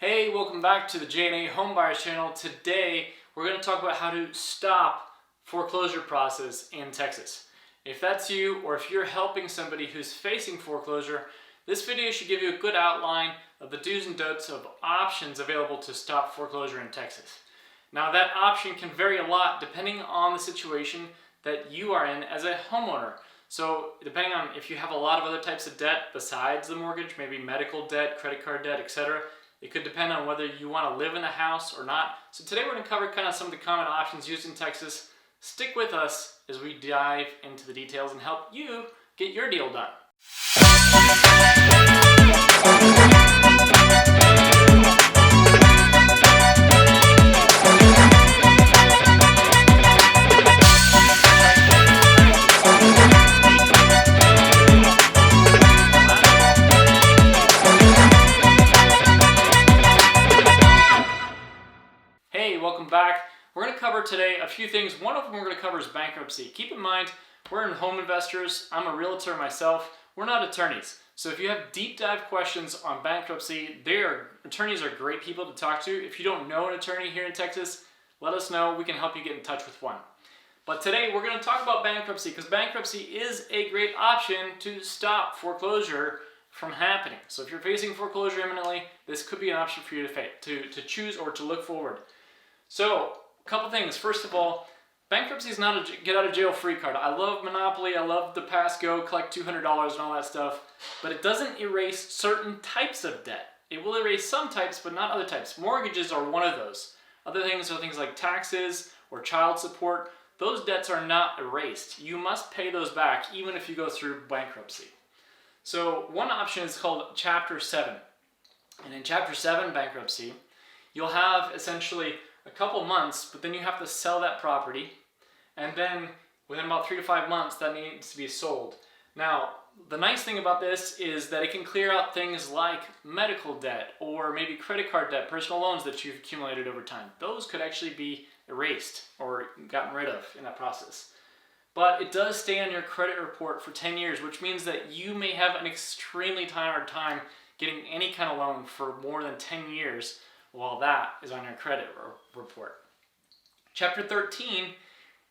Hey, welcome back to the J&A Homebuyers channel. Today, we're going to talk about how to stop foreclosure process in Texas. If that's you, or if you're helping somebody who's facing foreclosure, this video should give you a good outline of the do's and don'ts of options available to stop foreclosure in Texas. Now, that option can vary a lot depending on the situation that you are in as a homeowner. So, depending on if you have a lot of other types of debt besides the mortgage, maybe medical debt, credit card debt, etc., it could depend on whether you want to live in the house or not. So today we're going to cover kind of some of the common options used in Texas. Stick with us as we dive into the details and help you get your deal done. Welcome back. We're going to cover today a few things. One of them we're going to cover is bankruptcy. Keep in mind, we're in home investors. I'm a realtor myself. We're not attorneys. So if you have deep dive questions on bankruptcy, attorneys are great people to talk to. If you don't know an attorney here in Texas, let us know. We can help you get in touch with one. But today we're going to talk about bankruptcy because bankruptcy is a great option to stop foreclosure from happening. So if you're facing foreclosure imminently, this could be an option for you to choose or to look forward. So, a couple things. First of all, bankruptcy is not a get out of jail free card. I love Monopoly, I love the pass go, collect $200 and all that stuff, but it doesn't erase certain types of debt. It will erase some types, but not other types. Mortgages are one of those. Other things are things like taxes or child support. Those debts are not erased. You must pay those back even if you go through bankruptcy. So, one option is called Chapter 7. And in Chapter 7 bankruptcy, you'll have essentially a couple months, but then you have to sell that property, and then within about 3 to 5 months that needs to be sold. Now, the nice thing about this is that it can clear out things like medical debt or maybe credit card debt, personal loans that you've accumulated over time. Those could actually be erased or gotten rid of in that process. But it does stay on your credit report for 10 years, which means that you may have an extremely hard time getting any kind of loan for more than 10 years while that is on your credit report. Chapter 13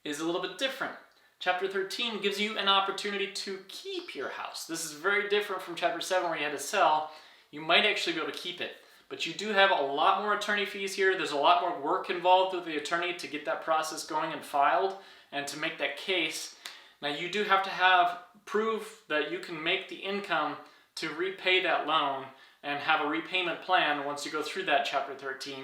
is a little bit different. Chapter 13 gives you an opportunity to keep your house. This is very different from Chapter 7 where you had to sell. You might actually be able to keep it, but you do have a lot more attorney fees here. There's a lot more work involved with the attorney to get that process going and filed and to make that case. Now you do have to have proof that you can make the income to repay that loan and have a repayment plan once you go through that Chapter 13.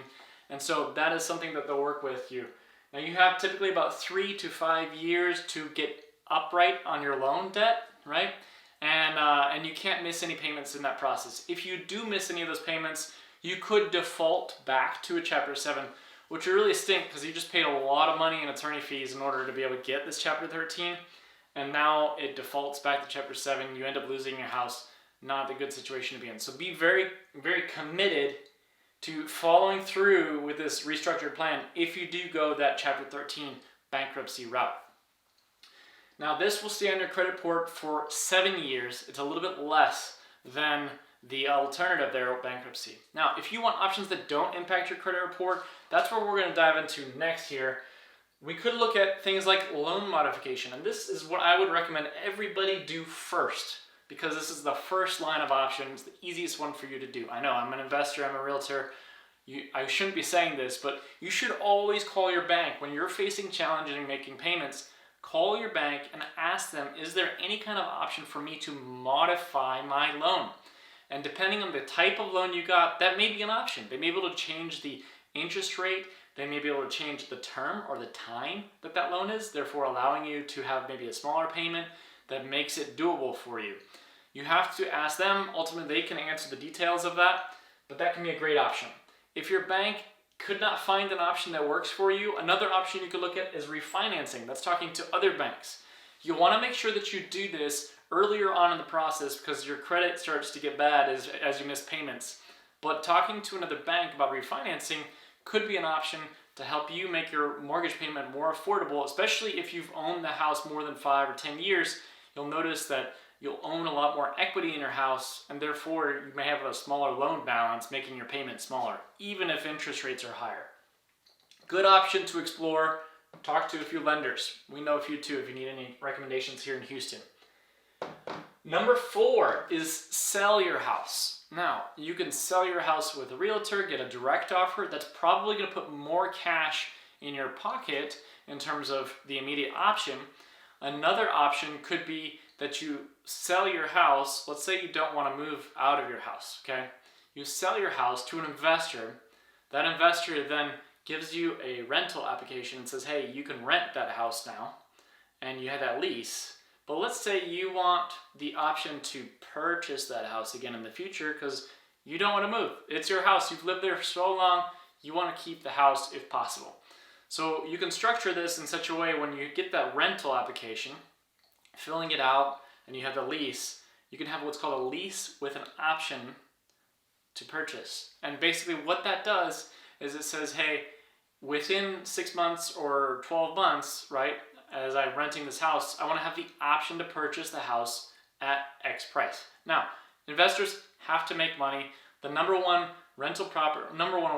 And so that is something that they'll work with you. Now you have typically about 3 to 5 years to get upright on your loan debt, right? And you can't miss any payments in that process. If you do miss any of those payments, you could default back to a Chapter 7, which would really stink because you just paid a lot of money in attorney fees in order to be able to get this Chapter 13. And now it defaults back to Chapter 7. You end up losing your house. Not a good situation to be in. So be very, very committed to following through with this restructured plan if you do go that Chapter 13 bankruptcy route. Now this will stay on your credit report for 7 years. It's a little bit less than the alternative there of bankruptcy. Now if you want options that don't impact your credit report, that's where we're going to dive into next here. We could look at things like loan modification, and this is what I would recommend everybody do first, because this is the first line of options, the easiest one for you to do. I know, I'm an investor, I'm a realtor. I shouldn't be saying this, but you should always call your bank. When you're facing challenges in making payments, call your bank and ask them, is there any kind of option for me to modify my loan? And depending on the type of loan you got, that may be an option. They may be able to change the interest rate. They may be able to change the term or the time that that loan is, therefore allowing you to have maybe a smaller payment that makes it doable for you. You have to ask them. Ultimately, they can answer the details of that, but that can be a great option. If your bank could not find an option that works for you, another option you could look at is refinancing. That's talking to other banks. You want to make sure that you do this earlier on in the process because your credit starts to get bad as you miss payments. But talking to another bank about refinancing could be an option to help you make your mortgage payment more affordable, especially if you've owned the house more than 5 or 10 years. You'll notice that you'll own a lot more equity in your house, and therefore you may have a smaller loan balance, making your payment smaller, even if interest rates are higher. Good option to explore. Talk to a few lenders. We know a few too if you need any recommendations here in Houston. Number 4 is sell your house. Now, you can sell your house with a realtor, get a direct offer. That's probably going to put more cash in your pocket in terms of the immediate option. Another option could be that you sell your house. Let's say you don't want to move out of your house, okay? You sell your house to an investor. That investor then gives you a rental application and says, hey, you can rent that house now, and you have that lease. But let's say you want the option to purchase that house again in the future because you don't want to move. It's your house. You've lived there for so long. You want to keep the house if possible. So you can structure this in such a way when you get that rental application, filling it out, and you have the lease, you can have what's called a lease with an option to purchase. And basically what that does is it says, hey, within 6 months or 12 months, right, as I'm renting this house, I want to have the option to purchase the house at X price. Now, investors have to make money. The number one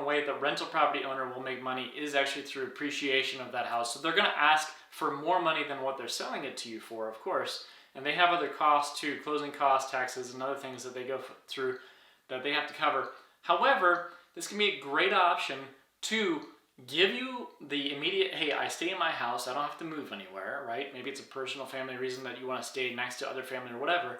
way the rental property owner will make money is actually through appreciation of that house. So they're going to ask for more money than what they're selling it to you for, of course. And they have other costs too, closing costs, taxes, and other things that they go through that they have to cover. However, this can be a great option to give you the immediate, hey, I stay in my house, I don't have to move anywhere, right? Maybe it's a personal family reason that you want to stay next to other family or whatever.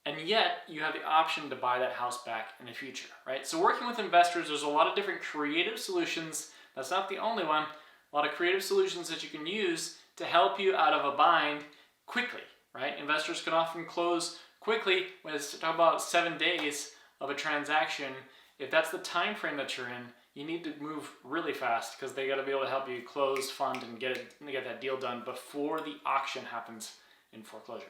And yet you have the option to buy that house back in the future, right? So working with investors, there's a lot of different creative solutions. That's not the only one. A lot of creative solutions that you can use to help you out of a bind quickly, right? Investors can often close quickly. When it's talk about 7 days of a transaction, if that's the time frame that you're in, you need to move really fast because they got to be able to help you close, fund, and get that deal done before the auction happens in foreclosure.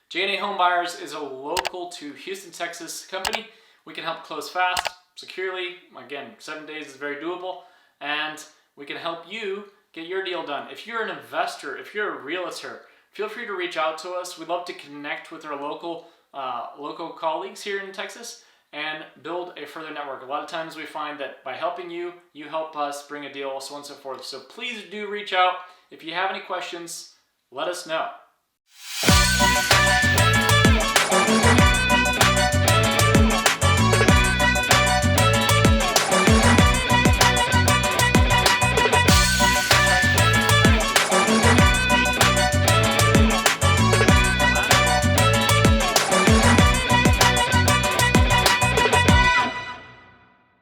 J&A Home Buyers is a local to Houston, Texas company. We can help close fast, securely. Again, 7 days is very doable, and we can help you get your deal done. If you're an investor, if you're a realtor, feel free to reach out to us. We'd love to connect with our local colleagues here in Texas and build a further network. A lot of times we find that by helping you, you help us bring a deal, so on and so forth. So please do reach out. If you have any questions, let us know.